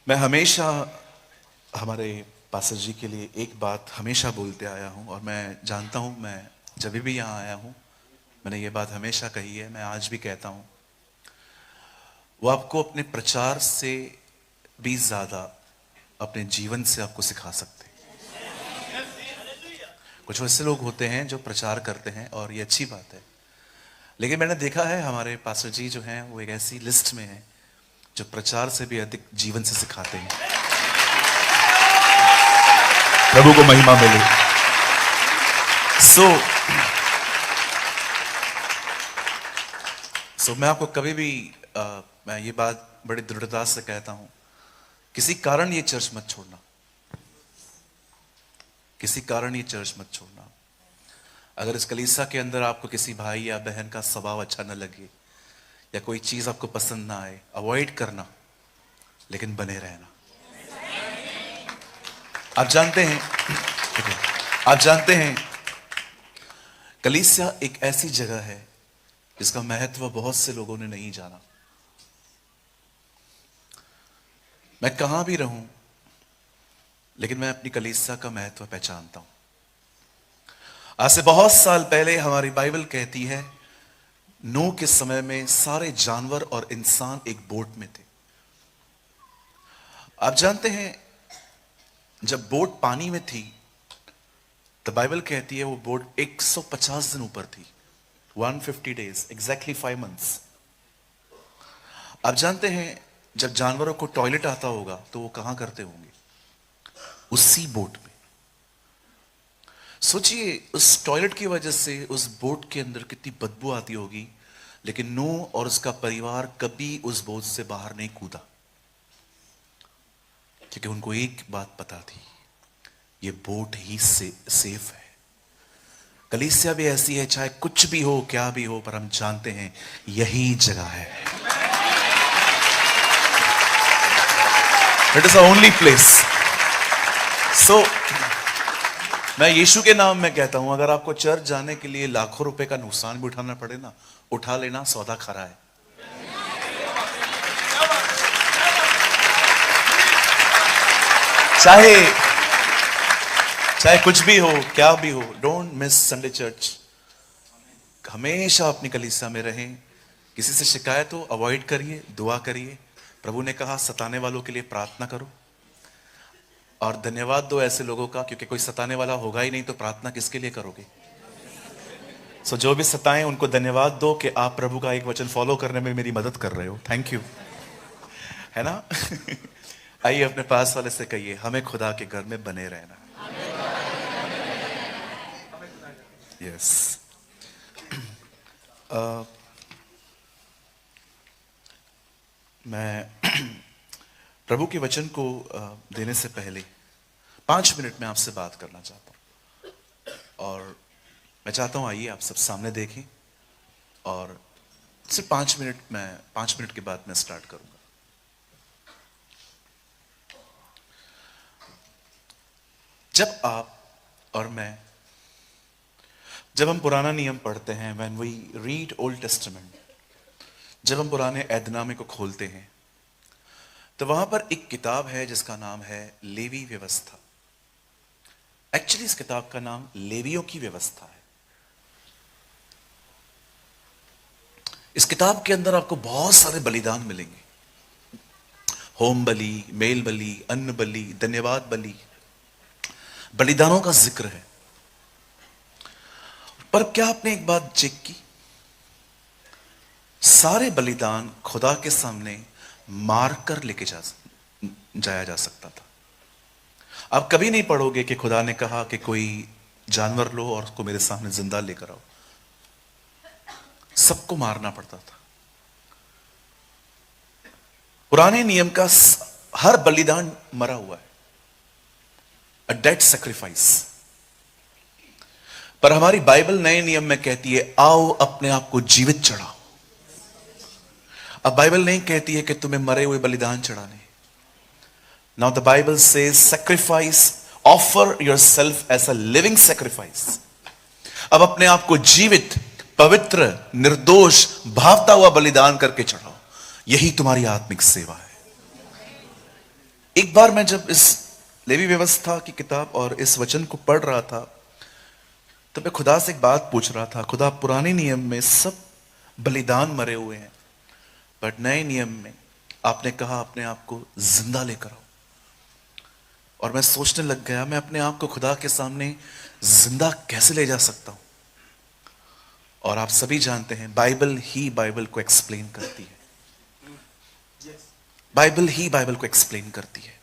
मैं हमेशा हमारे पास्टर जी के लिए एक बात हमेशा बोलते आया हूं और मैं जानता हूं, मैं जब भी यहाँ आया हूं मैंने ये बात हमेशा कही है, मैं आज भी कहता हूं। वो आपको अपने प्रचार से भी ज्यादा अपने जीवन से आपको सिखा सकते हैं। कुछ ऐसे लोग होते हैं जो प्रचार करते हैं और ये अच्छी बात है, लेकिन मैंने देखा है हमारे पास्टर जी जो हैं वो एक ऐसी लिस्ट में है जो प्रचार से भी अधिक जीवन से सिखाते हैं। प्रभु को महिमा मिले। सो मैं आपको कभी भी मैं ये बात बड़ी दृढ़ता से कहता हूं, किसी कारण ये चर्च मत छोड़ना, किसी कारण ये चर्च मत छोड़ना। अगर इस कलीसिया के अंदर आपको किसी भाई या बहन का स्वभाव अच्छा न लगे या कोई चीज आपको पसंद ना आए, अवॉइड करना, लेकिन बने रहना। आप जानते हैं कलीसिया एक ऐसी जगह है जिसका महत्व बहुत से लोगों ने नहीं जाना। मैं कहां भी रहूं, लेकिन मैं अपनी कलीसिया का महत्व पहचानता हूं। आज से बहुत साल पहले हमारी बाइबल कहती है, नूह के समय में सारे जानवर और इंसान एक बोट में थे। आप जानते हैं जब बोट पानी में थी तो बाइबल कहती है वो बोट 150 दिन ऊपर थी, 150 days, एग्जैक्टली 5 months। आप जानते हैं जब जानवरों को टॉयलेट आता होगा तो वो कहां करते होंगे? उसी बोट में। सोचिए उस टॉयलेट की वजह से उस बोट के अंदर कितनी बदबू आती होगी, लेकिन नूह और उसका परिवार कभी उस बोट से बाहर नहीं कूदा, क्योंकि उनको एक बात पता थी, ये बोट ही सेफ है। कलीसिया भी ऐसी है, चाहे कुछ भी हो क्या भी हो, पर हम जानते हैं यही जगह है। It is the only place. So मैं यीशु के नाम में कहता हूं, अगर आपको चर्च जाने के लिए लाखों रुपए का नुकसान भी उठाना पड़े ना, उठा लेना, सौदा खरा है। चाहे कुछ भी हो क्या भी हो, डोंट मिस संडे चर्च। हमेशा अपनी कलीसिया में रहें। किसी से शिकायत हो अवॉइड करिए, दुआ करिए। प्रभु ने कहा सताने वालों के लिए प्रार्थना करो और धन्यवाद दो ऐसे लोगों का, क्योंकि कोई सताने वाला होगा ही नहीं तो प्रार्थना किसके लिए करोगे? सो जो भी सताएं उनको धन्यवाद दो कि आप प्रभु का एक वचन फॉलो करने में मेरी मदद कर रहे हो। थैंक यू, है ना? आइए अपने पास वाले से कहिए, हमें खुदा के घर में बने रहना। यस। मैं प्रभु के वचन को देने से पहले 5 मिनट में आपसे बात करना चाहता हूं, और मैं चाहता हूं आइए आप सब सामने देखें, और सिर्फ 5 मिनट के बाद मैं स्टार्ट करूंगा। जब आप और मैं, जब हम पुराना नियम पढ़ते हैं, when we read Old Testament, जब हम पुराने ऐदनामे को खोलते हैं तो वहां पर एक किताब है जिसका नाम है लेवी व्यवस्था। एक्चुअली इस किताब का नाम लेवियों की व्यवस्था है। इस किताब के अंदर आपको बहुत सारे बलिदान मिलेंगे, होम बलि, मेल बलि, अन्न बलि, धन्यवाद बलि, बलिदानों का जिक्र है। पर क्या आपने एक बात चेक की? सारे बलिदान खुदा के सामने मारकर लेके जाया जा सकता था। आप कभी नहीं पढ़ोगे कि खुदा ने कहा कि कोई जानवर लो और उसको मेरे सामने जिंदा लेकर आओ। सबको मारना पड़ता था। पुराने नियम का हर बलिदान मरा हुआ है, अ डेड सैक्रिफाइस। पर हमारी बाइबल नए नियम में कहती है, आओ अपने आप को जीवित चढ़ाओ। अब बाइबल नहीं कहती है कि तुम्हें मरे हुए बलिदान चढ़ाने। Now the Bible says sacrifice, offer yourself as a living sacrifice. अब अपने आप को जीवित, पवित्र, निर्दोष, भावता हुआ बलिदान करके चढ़ाओ। यही तुम्हारी आत्मिक सेवा है। एक बार मैं जब इस लेवी व्यवस्था की किताब और इस वचन को पढ़ रहा था, तो मैं खुदा से एक बात पूछ रहा था, खुदा पुराने नियम में सब बलिदान मरे हुए हैं, बट नए नियम में आपने कहा अपने आप को जिंदा लेकर आओ। और मैं सोचने लग गया, मैं अपने आप को खुदा के सामने जिंदा कैसे ले जा सकता हूं। और आप सभी जानते हैं बाइबल ही बाइबल को एक्सप्लेन करती है, बाइबल ही बाइबल को एक्सप्लेन करती है।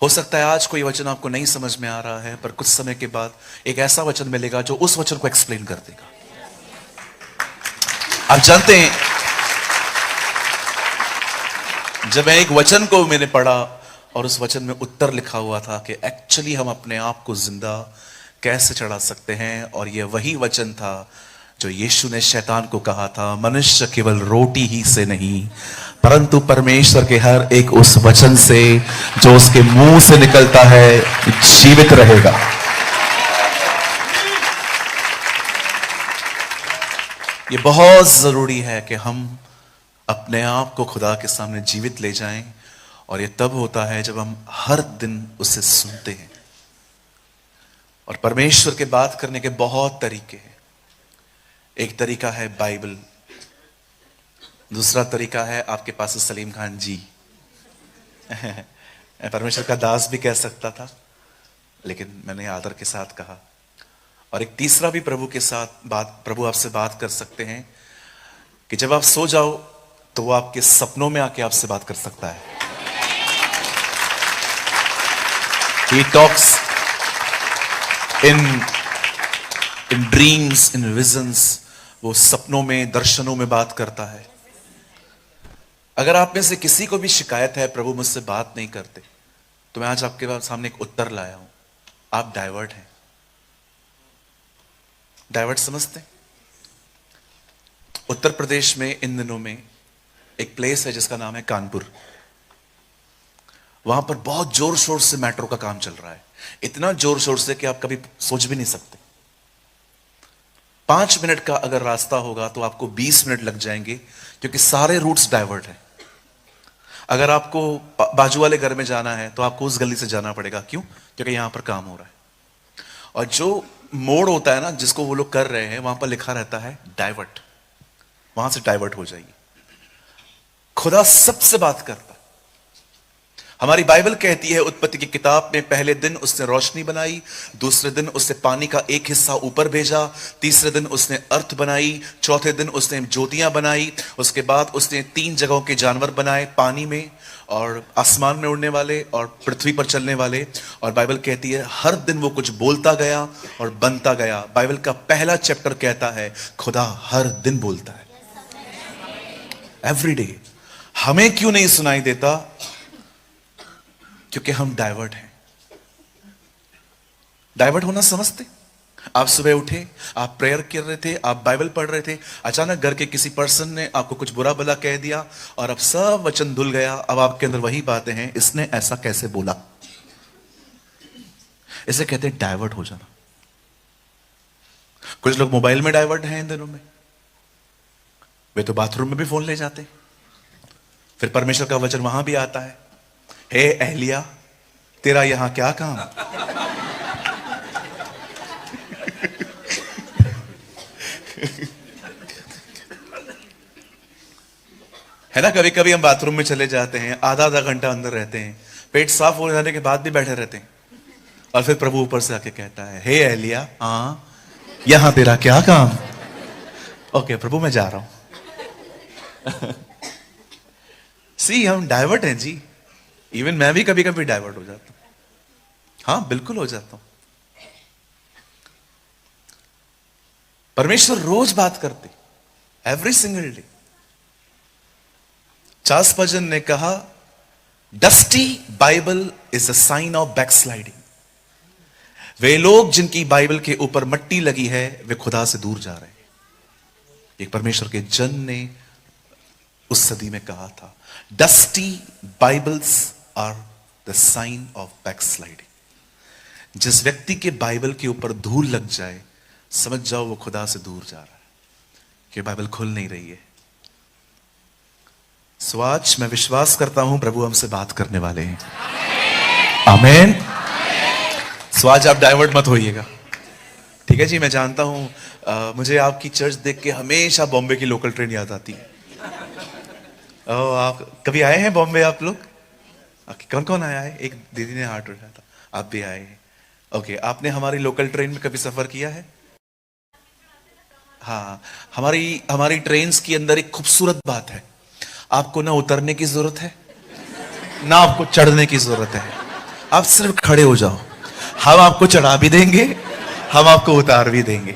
हो सकता है आज कोई वचन आपको नहीं समझ में आ रहा है, पर कुछ समय के बाद एक ऐसा वचन मिलेगा जो उस वचन को एक्सप्लेन कर देगा। आप जानते हैं, जब मैं एक वचन को मैंने पढ़ा और उस वचन में उत्तर लिखा हुआ था कि एक्चुअली हम अपने आप को जिंदा कैसे चढ़ा सकते हैं, और यह वही वचन था जो यीशु ने शैतान को कहा था, मनुष्य केवल रोटी ही से नहीं परंतु परमेश्वर के हर एक उस वचन से जो उसके मुंह से निकलता है जीवित रहेगा। ये बहुत जरूरी है कि हम अपने आप को खुदा के सामने जीवित ले जाएं, और ये तब होता है जब हम हर दिन उसे सुनते हैं। और परमेश्वर के बात करने के बहुत तरीके हैं। एक तरीका है बाइबल, दूसरा तरीका है आपके पास सलीम खान जी परमेश्वर का दास भी कह सकता था, लेकिन मैंने आदर के साथ कहा। और एक तीसरा भी प्रभु के साथ प्रभु आपसे बात कर सकते हैं कि जब आप सो जाओ तो वो आपके सपनों में आके आपसे बात कर सकता है। He talks in dreams, in visions, वो सपनों में, दर्शनों में बात करता है। अगर आप में से किसी को भी शिकायत है प्रभु मुझसे बात नहीं करते, तो मैं आज आपके सामने एक उत्तर लाया हूं, आप डाइवर्ट हैं। डाइवर्ट समझते हैं? उत्तर प्रदेश में इन दिनों में एक प्लेस है जिसका नाम है कानपुर। वहां पर बहुत जोर शोर से मेट्रो का काम चल रहा है, इतना जोर शोर से कि आप कभी सोच भी नहीं सकते। 5 मिनट का अगर रास्ता होगा तो आपको 20 मिनट लग जाएंगे, क्योंकि सारे रूट्स डाइवर्ट हैं। अगर आपको बाजू वाले घर में जाना है तो आपको उस गली से जाना पड़ेगा। क्यों? क्योंकि यहां पर काम हो रहा है। और जो मोड़ होता है ना जिसको वो लोग कर रहे हैं, वहां पर लिखा रहता है डाइवर्ट, वहां से डाइवर्ट हो जाइए। खुदा सबसे बात करता है। हमारी बाइबल कहती है उत्पत्ति की किताब में, पहले दिन उसने रोशनी बनाई, दूसरे दिन उसने पानी का एक हिस्सा ऊपर भेजा, तीसरे दिन उसने अर्थ बनाई, चौथे दिन उसने ज्योतियां बनाई। उसके बाद उसने 3 जगहों के जानवर बनाए, पानी में और आसमान में उड़ने वाले और पृथ्वी पर चलने वाले। और बाइबल कहती है हर दिन वो कुछ बोलता गया और बनता गया। बाइबल का पहला चैप्टर कहता है खुदा हर दिन बोलता है, एवरी डे। हमें क्यों नहीं सुनाई देता? क्योंकि हम डाइवर्ट हैं। डाइवर्ट होना समझते? आप सुबह उठे, आप प्रेयर कर रहे थे, आप बाइबल पढ़ रहे थे, अचानक घर के किसी पर्सन ने आपको कुछ बुरा भला कह दिया और अब सब वचन धुल गया। अब आपके अंदर वही बातें हैं, इसने ऐसा कैसे बोला। इसे कहते हैं डाइवर्ट हो जाना। कुछ लोग मोबाइल में डाइवर्ट हैं इन दिनों में, वे तो बाथरूम में भी फोन ले जाते हैं। फिर परमेश्वर का वचन वहां भी आता है, हे एहलिया तेरा यहां क्या काम। है ना, कभी कभी हम बाथरूम में चले जाते हैं, आधा आधा घंटा अंदर रहते हैं, पेट साफ हो जाने के बाद भी बैठे रहते हैं, और फिर प्रभु ऊपर से आके कहता है हे एहलिया, हाँ यहां तेरा क्या काम। ओके प्रभु मैं जा रहा हूं। सी हम डाइवर्ट हैं जी। इवन मैं भी कभी कभी डाइवर्ट हो जाता हूं। हाँ बिल्कुल हो जाता हूं। परमेश्वर रोज बात करते, every single day. Charles Spurgeon ने कहा dusty Bible is a sign of backsliding. वे लोग जिनकी बाइबल के ऊपर मट्टी लगी है वे खुदा से दूर जा रहे हैं। एक परमेश्वर के जन ने उस सदी में कहा था dusty Bibles are the sign of backsliding. जिस व्यक्ति के बाइबल के ऊपर धूल लग जाए समझ जाओ वो खुदा से दूर जा रहा है, कि बाइबल खुल नहीं रही है। सो आज मैं विश्वास करता हूं प्रभु हमसे बात करने वाले हैं। आमेन। सो आज आप डाइवर्ट मत होइएगा, ठीक है जी। मैं जानता हूं मुझे आपकी चर्च देख के हमेशा बॉम्बे की लोकल ट्रेन याद आती है। आप कभी आए हैं बॉम्बे आप लोग? कौन कौन आया है? एक दीदी ने हाथ उठाया था, आप भी आए हैं। ओके, आपने हमारी लोकल ट्रेन में कभी सफर किया है? हाँ, हमारी हमारी ट्रेन्स के अंदर एक खूबसूरत बात है, आपको ना उतरने की जरूरत है ना आपको चढ़ने की जरूरत है। आप सिर्फ खड़े हो जाओ, हम आपको चढ़ा भी देंगे, हम आपको उतार भी देंगे।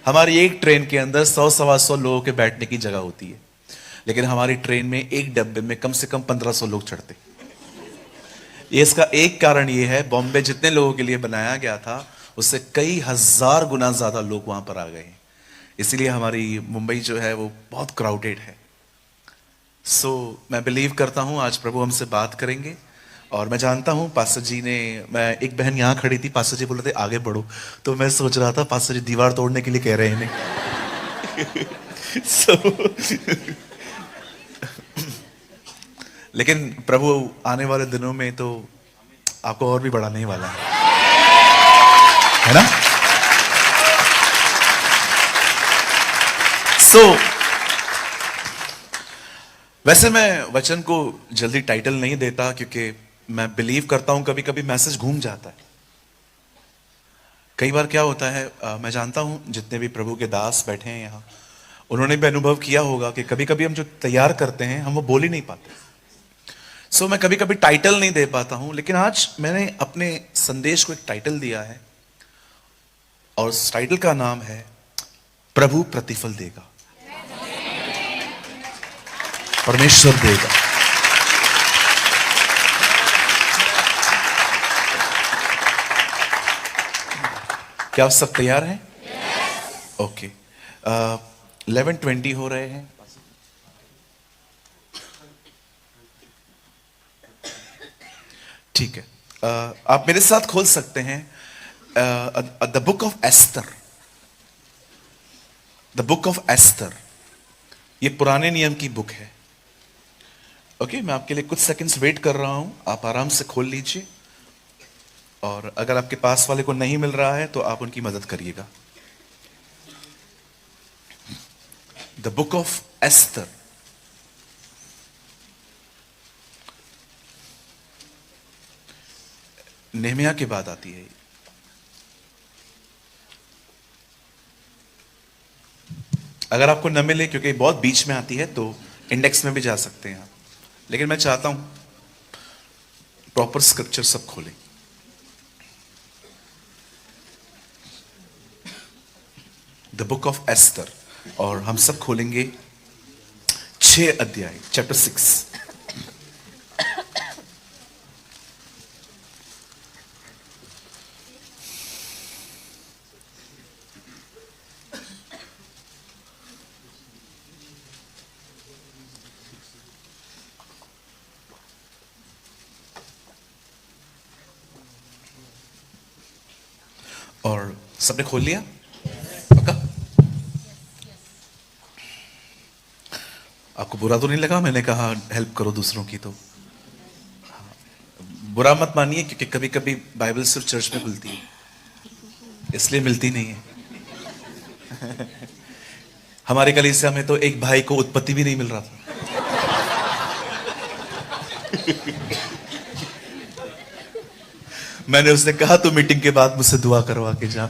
हमारी एक ट्रेन के अंदर 100-125 लोगों के बैठने की जगह होती है, लेकिन हमारी ट्रेन में एक डब्बे में कम से कम 1500 लोग चढ़ते। ये इसका एक कारण ये है, बॉम्बे जितने लोगों के लिए बनाया गया था उससे कई हजार गुना ज्यादा लोग वहां पर आ गए, इसीलिए हमारी मुंबई जो है वो बहुत क्राउडेड है। मैं बिलीव करता हूं आज प्रभु हमसे बात करेंगे। और मैं जानता हूं पास्टर जी ने, मैं एक बहन यहां खड़ी थी, पास्टर जी बोल रहे थे आगे बढ़ो, तो मैं सोच रहा था पास्टर जी दीवार तोड़ने के लिए कह रहे हैं इन्हें। लेकिन प्रभु आने वाले दिनों में तो आपको और भी बढ़ाने वाला है ना? वैसे मैं वचन को जल्दी टाइटल नहीं देता, क्योंकि मैं बिलीव करता हूं कभी कभी मैसेज घूम जाता है। कई बार क्या होता है, मैं जानता हूं जितने भी प्रभु के दास बैठे हैं यहाँ, उन्होंने भी अनुभव किया होगा कि कभी कभी हम जो तैयार करते हैं हम वो बोल ही नहीं पाते। मैं कभी कभी टाइटल नहीं दे पाता हूं, लेकिन आज मैंने अपने संदेश को एक टाइटल दिया है, और उस टाइटल का नाम है प्रभु प्रतिफल देगा, परमेश्वर देगा। क्या आप सब तैयार हैं? ओके, 11:20 हो रहे हैं। ठीक है, आप मेरे साथ खोल सकते हैं the book of Esther. The book of Esther, ये पुराने नियम की बुक है। ओके, मैं आपके लिए कुछ सेकंड्स वेट कर रहा हूं, आप आराम से खोल लीजिए, और अगर आपके पास वाले को नहीं मिल रहा है तो आप उनकी मदद करिएगा। The book of Esther. Nehemiah के बाद आती है। अगर आपको न मिले, क्योंकि बहुत बीच में आती है, तो इंडेक्स में भी जा सकते हैं आप, लेकिन मैं चाहता हूं प्रॉपर स्क्रिप्चर सब खोलें। द बुक ऑफ एस्तर, और हम सब खोलेंगे 6 अध्याय, चैप्टर 6। और सबने खोल लिया? पक्का? आपको बुरा तो नहीं लगा मैंने कहा हेल्प करो दूसरों की? तो बुरा मत मानिए, क्योंकि कभी कभी बाइबल सिर्फ चर्च में मिलती है, इसलिए मिलती नहीं है। हमारे कलीसिया में तो एक भाई को उत्पत्ति भी नहीं मिल रहा था। मैंने उसने कहा तू मीटिंग के बाद मुझसे दुआ करवा के जा।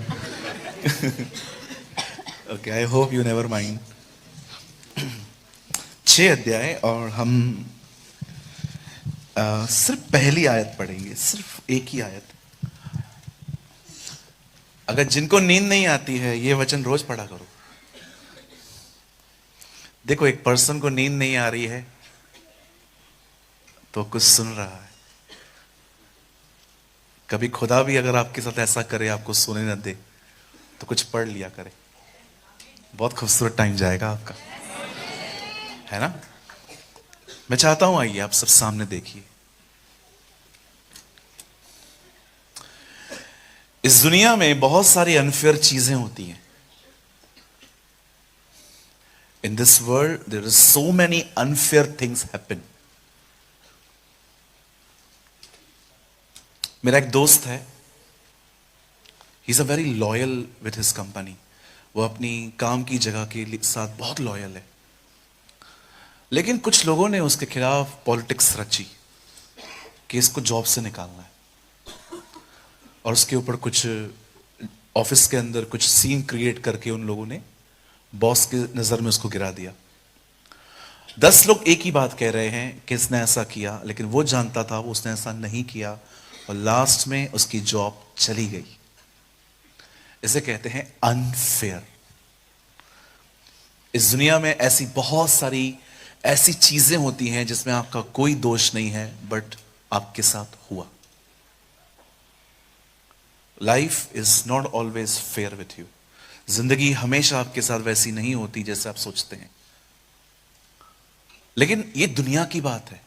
Okay, I hope you never mind. 6 अध्याय, और हम सिर्फ पहली आयत पढ़ेंगे, सिर्फ एक ही आयत। अगर जिनको नींद नहीं आती है, ये वचन रोज पढ़ा करो। देखो, एक पर्सन को नींद नहीं आ रही है तो कुछ सुन रहा है। कभी खुदा भी अगर आपके साथ ऐसा करे, आपको सोने न दे, तो कुछ पढ़ लिया करे, बहुत खूबसूरत टाइम जाएगा आपका, है ना? मैं चाहता हूं आइए आप सब सामने देखिए। इस दुनिया में बहुत सारी अनफेयर चीजें होती हैं, In this world, there are so many unfair things happen. मेरा एक दोस्त है, he is a very loyal with his company. वो अपनी काम की जगह के साथ बहुत लॉयल है, लेकिन कुछ लोगों ने उसके खिलाफ पॉलिटिक्स रची कि इसको जॉब से निकालना है, और उसके ऊपर कुछ ऑफिस के अंदर कुछ सीन क्रिएट करके उन लोगों ने बॉस की नजर में उसको गिरा दिया। 10 लोग एक ही बात कह रहे हैं कि इसने ऐसा किया, लेकिन वो जानता था वो उसने ऐसा नहीं किया, और लास्ट में उसकी जॉब चली गई। इसे कहते हैं अनफेयर। इस दुनिया में ऐसी बहुत सारी ऐसी चीजें होती हैं जिसमें आपका कोई दोष नहीं है, बट आपके साथ हुआ। Life is not always fair with you. जिंदगी हमेशा आपके साथ वैसी नहीं होती जैसे आप सोचते हैं, लेकिन ये दुनिया की बात है।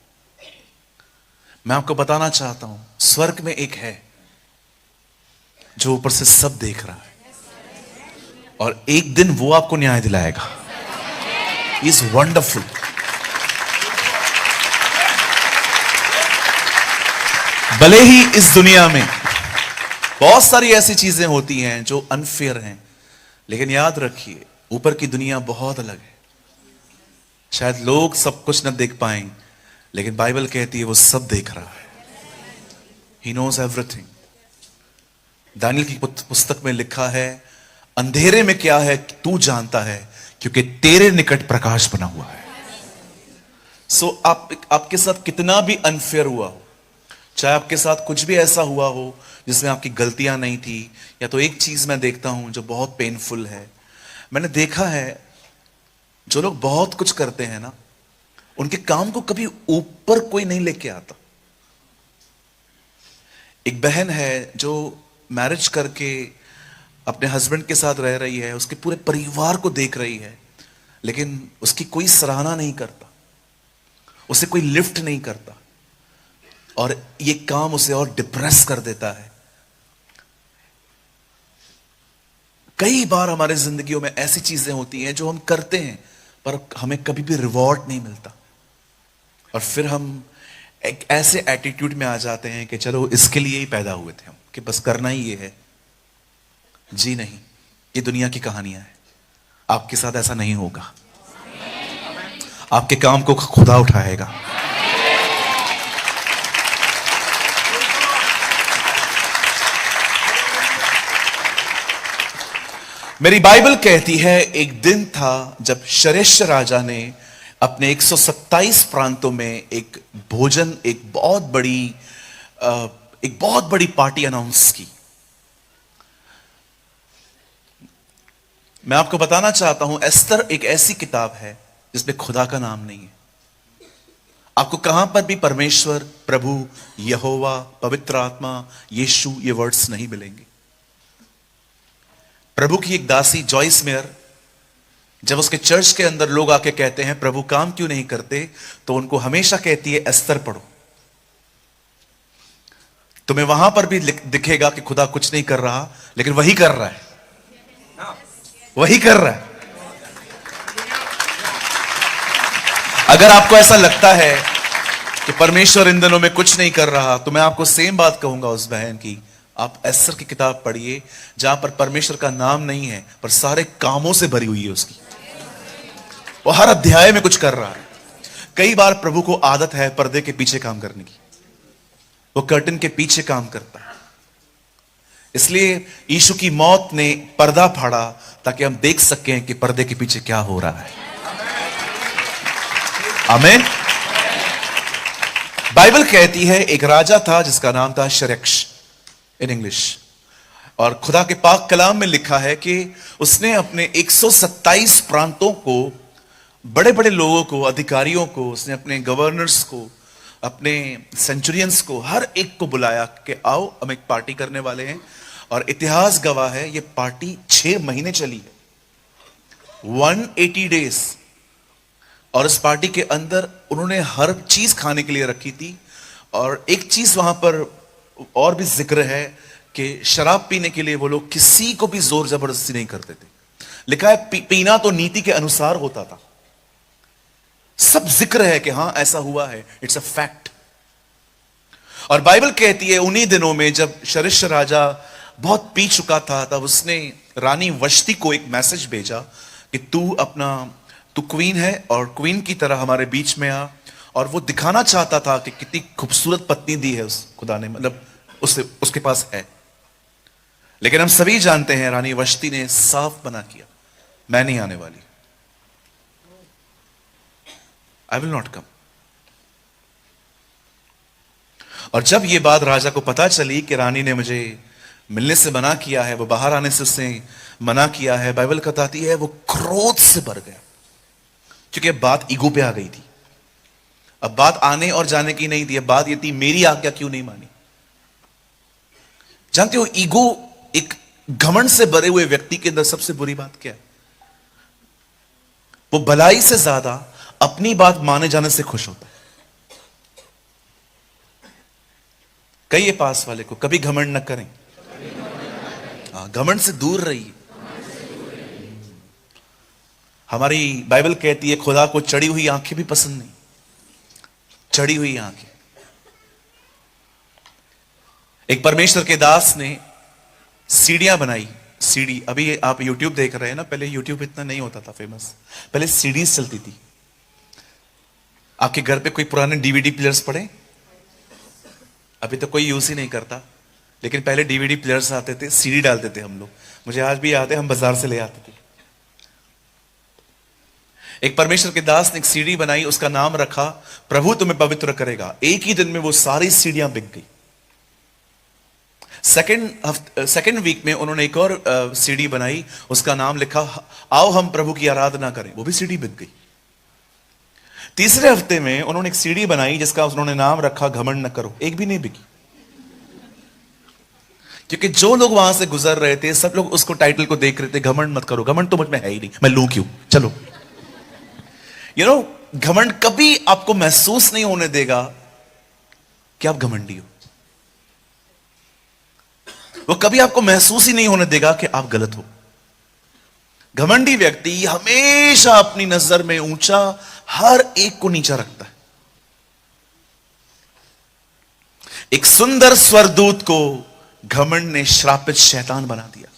मैं आपको बताना चाहता हूं, स्वर्ग में एक है जो ऊपर से सब देख रहा है, और एक दिन वो आपको न्याय दिलाएगा। Is wonderful. भले ही इस दुनिया में बहुत सारी ऐसी चीजें होती हैं जो अनफेयर हैं, लेकिन याद रखिए ऊपर की दुनिया बहुत अलग है। शायद लोग सब कुछ न देख पाएं, लेकिन बाइबल कहती है वो सब देख रहा है। He knows everything. दानियल की पुस्तक में लिखा है, अंधेरे में क्या है तू जानता है, क्योंकि तेरे निकट प्रकाश बना हुआ है। सो आपके साथ कितना भी अनफेयर हुआ हो, चाहे आपके साथ कुछ भी ऐसा हुआ हो जिसमें आपकी गलतियां नहीं थी, या तो एक चीज मैं देखता हूं जो बहुत पेनफुल है। मैंने देखा है जो लोग बहुत कुछ करते हैं ना, उनके काम को कभी ऊपर कोई नहीं लेके आता। एक बहन है जो मैरिज करके अपने हस्बैंड के साथ रह रही है, उसके पूरे परिवार को देख रही है, लेकिन उसकी कोई सराहना नहीं करता, उसे कोई लिफ्ट नहीं करता, और ये काम उसे और डिप्रेस कर देता है। कई बार हमारे जिंदगियों में ऐसी चीजें होती हैं जो हम करते हैं, पर हमें कभी भी रिवॉर्ड नहीं मिलता, और फिर हम एक ऐसे एटीट्यूड में आ जाते हैं कि चलो इसके लिए ही पैदा हुए थे हम, कि बस करना ही ये है। जी नहीं, ये दुनिया की कहानियां हैं। आपके साथ ऐसा नहीं होगा। आपके काम को खुदा उठाएगा। मेरी बाइबल कहती है एक दिन था जब शरेश राजा ने अपने 127 प्रांतों में एक भोजन, एक बहुत बड़ी पार्टी अनाउंस की। मैं आपको बताना चाहता हूं, एस्तर एक ऐसी किताब है जिसमें खुदा का नाम नहीं है। आपको कहां पर भी परमेश्वर, प्रभु, यहोवा, पवित्र आत्मा, यीशु ये वर्ड्स नहीं मिलेंगे। प्रभु की एक दासी जॉइस मेयर, जब उसके चर्च के अंदर लोग आके कहते हैं प्रभु काम क्यों नहीं करते, तो उनको हमेशा कहती है एस्तर पढ़ो। तुम्हें वहां पर भी दिखेगा कि खुदा कुछ नहीं कर रहा, लेकिन वही कर रहा है, वही कर रहा है। अगर आपको ऐसा लगता है कि परमेश्वर इन दिनों में कुछ नहीं कर रहा, तो मैं आपको सेम बात कहूंगा उस बहन की। आप एस्तर की किताब पढ़िए, जहां पर परमेश्वर का नाम नहीं है, पर सारे कामों से भरी हुई है उसकी। वो हर अध्याय में कुछ कर रहा है। कई बार प्रभु को आदत है पर्दे के पीछे काम करने की, वो कर्टन के पीछे काम करता है। इसलिए यीशु की मौत ने पर्दा फाड़ा ताकि हम देख सकें कि पर्दे के पीछे क्या हो रहा है। आमीन। बाइबल कहती है एक राजा था जिसका नाम था शरेक्श इन इंग्लिश, और खुदा के पाक कलाम में लिखा है कि उसने अपने 127 प्रांतों को, बड़े बड़े लोगों को, अधिकारियों को, उसने अपने गवर्नर्स को, अपने सेंचुरियंस को, हर एक को बुलाया कि आओ हम एक पार्टी करने वाले हैं। और इतिहास गवाह है ये पार्टी 6 महीने चली है, 180 डेज। और इस पार्टी के अंदर उन्होंने हर चीज खाने के लिए रखी थी, और एक चीज वहां पर और भी जिक्र है कि शराब पीने के लिए वो लोग किसी को भी जोर जबरदस्ती नहीं करते थे। लिखा है पीना तो नीति के अनुसार होता था। सब जिक्र है कि हां ऐसा हुआ है, इट्स अ फैक्ट। और बाइबल कहती है उन्हीं दिनों में जब शरिश राजा बहुत पी चुका था, तब उसने रानी वश्ती को एक मैसेज भेजा कि तू क्वीन है और क्वीन की तरह हमारे बीच में आ। और वो दिखाना चाहता था कि कितनी खूबसूरत पत्नी दी है उस खुदा ने, मतलब उसके पास है। लेकिन हम सभी जानते हैं रानी वश्ती ने साफ मना किया, मैं नहीं आने वाली, आई विल नॉट कम। और जब यह बात राजा को पता चली कि रानी ने मुझे मिलने से मना किया है, वो बाहर आने से उसने मना किया है, बाइबल बताती है वो क्रोध से भर गया, क्योंकि अब बात ईगो पे आ गई थी। अब बात आने और जाने की नहीं थी, अब बात ये थी मेरी आज्ञा क्यों नहीं मानी। जानते हो ईगो, एक घमंड से भरे हुए व्यक्ति के अंदर सबसे बुरी बात क्या है? वो भलाई से ज्यादा अपनी बात माने जाने से खुश होता है। कहिए पास वाले को कभी घमंड न करें, घमंड से दूर रहिए। हमारी बाइबल कहती है खुदा को चढ़ी हुई आंखें भी पसंद नहीं, चढ़ी हुई आंखें। एक परमेश्वर के दास ने सीढ़ियां बनाई, सीढ़ी। अभी आप YouTube देख रहे हैं ना, पहले YouTube इतना नहीं होता था फेमस, पहले सीडीज चलती थी। आपके घर पे कोई पुराने डीवीडी प्लेयर्स पड़े? अभी तो कोई यूज ही नहीं करता, लेकिन पहले डीवीडी प्लेयर्स आते थे, सीडी डालते थे हम लोग। मुझे आज भी याद है, हम बाजार से ले आते थे। एक परमेश्वर के दास ने एक सीडी बनाई, उसका नाम रखा प्रभु तुम्हें पवित्र करेगा। एक ही दिन में वो सारी सीढ़ियां बिक गई। सेकेंड वीक में उन्होंने एक और सीडी बनाई, उसका नाम लिखा आओ हम प्रभु की आराधना करें, वो भी सीडी बिक गई। तीसरे हफ्ते में उन्होंने एक सीडी बनाई जिसका उन्होंने नाम रखा घमंड न करो, एक भी नहीं बिकी। क्योंकि जो लोग वहां से गुजर रहे थे सब लोग उसको टाइटल को देख रहे थे, घमंड मत करो। घमंड तो मुझ में है ही नहीं, मैं लूं क्यों, चलो। घमंड कभी आपको महसूस नहीं होने देगा कि आप घमंडी हो। वो कभी आपको महसूस ही नहीं होने देगा कि आप गलत हो। घमंडी व्यक्ति हमेशा अपनी नजर में ऊंचा, हर एक को नीचा रखता है। एक सुंदर स्वरदूत को घमंड ने श्रापित शैतान बना दिया,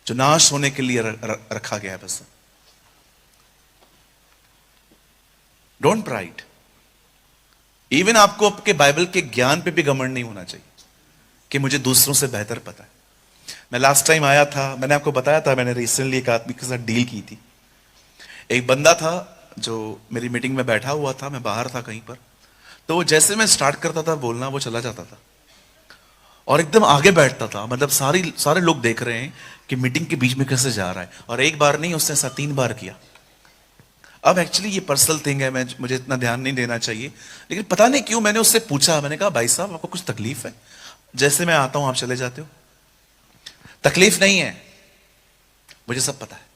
जो नाश होने के लिए रखा गया है। बस डोंट प्राइड। इवन आपको आपके बाइबल के ज्ञान पे भी घमंड नहीं होना चाहिए कि मुझे दूसरों से बेहतर पता है। मैं लास्ट टाइम आया था, मैंने आपको बताया था, मैंने रिसेंटली एक आदमी के साथ डील की थी। एक बंदा था जो मेरी मीटिंग में बैठा हुआ था, मैं बाहर था कहीं पर, तो वो जैसे मैं स्टार्ट करता था बोलना, वो चला जाता था और एकदम आगे बैठता था। मतलब सारे लोग देख रहे हैं कि मीटिंग के बीच में कैसे जा रहा है। और एक बार नहीं, उसने ऐसा 3 बार किया। अब एक्चुअली ये पर्सनल थिंग है, मुझे इतना ध्यान नहीं देना चाहिए, लेकिन पता नहीं क्यों मैंने उससे पूछा। मैंने कहा भाई साहब आपको कुछ तकलीफ है? जैसे मैं आता हूं आप चले जाते हो। तकलीफ नहीं है, मुझे सब पता है,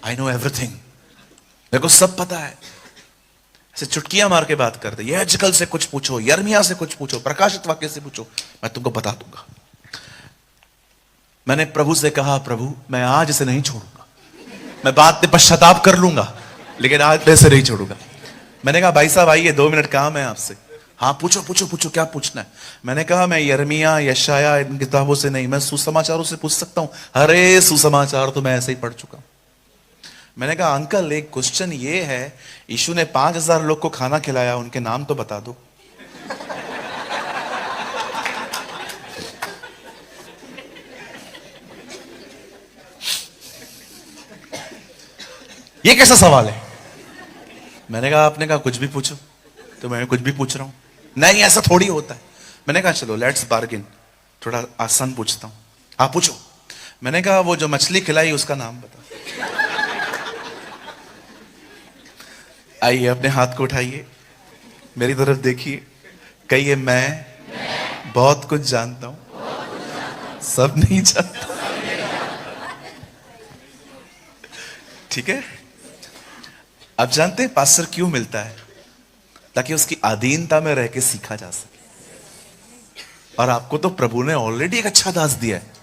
आई नो एवरीथिंग, मेरे को सब पता है। ऐसे चुटकियां मार के बात करते, ये अजकल से कुछ पूछो, यर्मिया से कुछ पूछो, प्रकाशित वाक्य से पूछो, मैं तुमको बता दूंगा। मैंने प्रभु से कहा प्रभु मैं आज इसे नहीं छोड़ूंगा, मैं बाद में पश्चाताप कर लूंगा, लेकिन आज वैसे नहीं छोड़ूंगा। मैंने कहा भाई साहब आइए, 2 मिनट काम है आपसे। हाँ पूछो पूछो पूछो, क्या पूछना है? मैंने कहा मैं यर्मिया यशाया इन किताबों से नहीं, मैं सुसमाचारों से पूछ सकता हूं। अरे सुसमाचार तो मैं ऐसे ही पढ़ चुका हूं। मैंने कहा अंकल एक क्वेश्चन ये है, यीशु ने 5000 लोग को खाना खिलाया, उनके नाम तो बता दो। ये कैसा सवाल है? मैंने कहा आपने कहा कुछ भी पूछो, तो मैं कुछ भी पूछ रहा हूं। नहीं ऐसा थोड़ी होता है। मैंने कहा चलो लेट्स बार्गिन, थोड़ा आसान पूछता हूं, आप पूछो। मैंने कहा वो जो मछली खिलाई उसका नाम बता। आइए अपने हाथ को उठाइए, मेरी तरफ देखिए, कहिए मैं बहुत कुछ जानता हूं, सब नहीं जानता। ठीक है। आप जानते हैं पास्टर क्यों मिलता है? ताकि उसकी अधीनता में रह के सीखा जा सके। और आपको तो प्रभु ने ऑलरेडी एक अच्छा दास दिया है।